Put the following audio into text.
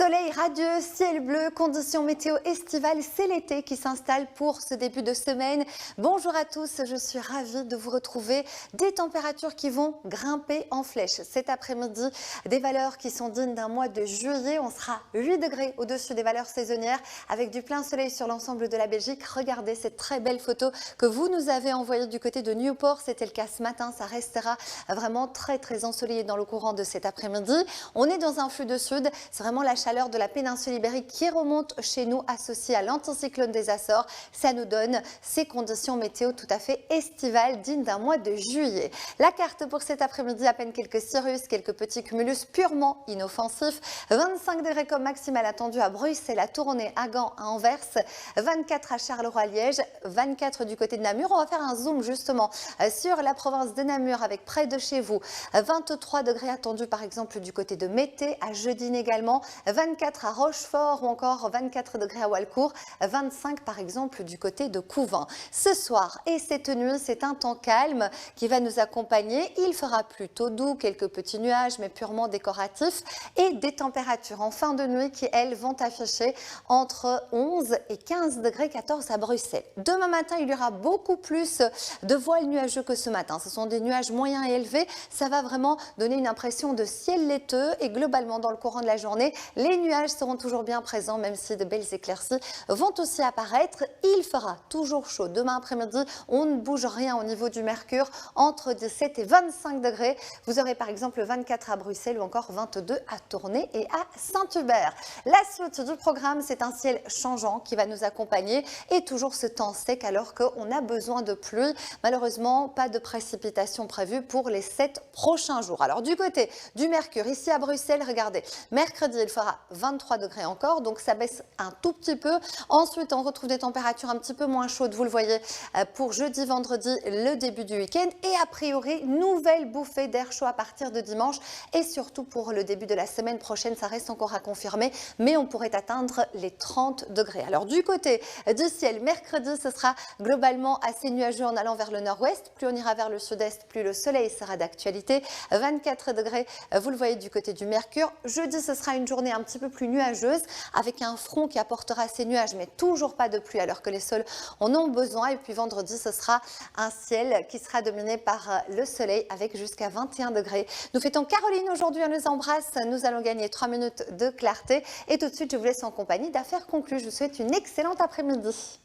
Soleil radieux, ciel bleu, conditions météo estivales, c'est l'été qui s'installe pour ce début de semaine. Bonjour à tous, je suis ravie de vous retrouver. Des températures qui vont grimper en flèche cet après-midi, des valeurs qui sont dignes d'un mois de juillet. On sera 8 degrés au-dessus des valeurs saisonnières avec du plein soleil sur l'ensemble de la Belgique. Regardez cette très belle photo que vous nous avez envoyée du côté de Newport. C'était le cas ce matin, ça restera vraiment très ensoleillé dans le courant de cet après-midi. On est dans un flux de sud, c'est vraiment la chaleur de la péninsule ibérique qui remonte chez nous associée à l'anticyclone des Açores. Ça nous donne ces conditions météo tout à fait estivales dignes d'un mois de juillet. La carte pour cet après-midi, à peine quelques cirrus, quelques petits cumulus purement inoffensifs. 25 degrés comme maximal attendu à Bruxelles, à Tournai, à Gand, à Anvers. 24 à Charleroi-Liège, 24 du côté de Namur. On va faire un zoom justement sur la province de Namur avec près de chez vous. 23 degrés attendus par exemple du côté de Mété, à Jeudine également. 24 à Rochefort ou encore 24 degrés à Walcourt, 25 par exemple du côté de Couvin. Ce soir et cette nuit, c'est un temps calme qui va nous accompagner. Il fera plutôt doux, quelques petits nuages mais purement décoratifs et des températures en fin de nuit qui elles vont afficher entre 11 et 15 degrés 14 à Bruxelles. Demain matin, il y aura beaucoup plus de voiles nuageux que ce matin. Ce sont des nuages moyens et élevés. Ça va vraiment donner une impression de ciel laiteux et globalement dans le courant de la journée, les nuages seront toujours bien présents, même si de belles éclaircies vont aussi apparaître. Il fera toujours chaud demain après-midi. On ne bouge rien au niveau du mercure, entre 17 et 25 degrés. Vous aurez par exemple 24 à Bruxelles ou encore 22 à Tournai et à Saint-Hubert. La suite du programme, c'est un ciel changeant qui va nous accompagner et toujours ce temps sec alors qu'on a besoin de pluie. Malheureusement, pas de précipitations prévues pour les 7 prochains jours. Alors du côté du mercure, ici à Bruxelles, regardez, mercredi, il fera 23 degrés encore, donc ça baisse un tout petit peu. Ensuite, on retrouve des températures un petit peu moins chaudes, vous le voyez, pour jeudi, vendredi, le début du week-end. Et a priori, nouvelle bouffée d'air chaud à partir de dimanche. Et surtout pour le début de la semaine prochaine, ça reste encore à confirmer, mais on pourrait atteindre les 30 degrés. Alors du côté du ciel, mercredi, ce sera globalement assez nuageux en allant vers le nord-ouest. Plus on ira vers le sud-est, plus le soleil sera d'actualité. 24 degrés, vous le voyez du côté du mercure. Jeudi, ce sera une journée un petit peu plus nuageuse avec un front qui apportera ces nuages, mais toujours pas de pluie alors que les sols en ont besoin. Et puis vendredi, ce sera un ciel qui sera dominé par le soleil avec jusqu'à 21 degrés. Nous fêtons Caroline aujourd'hui, on nous embrasse. Nous allons gagner 3 minutes de clarté. Et tout de suite, je vous laisse en compagnie d'Affaires conclues. Je vous souhaite une excellente après-midi.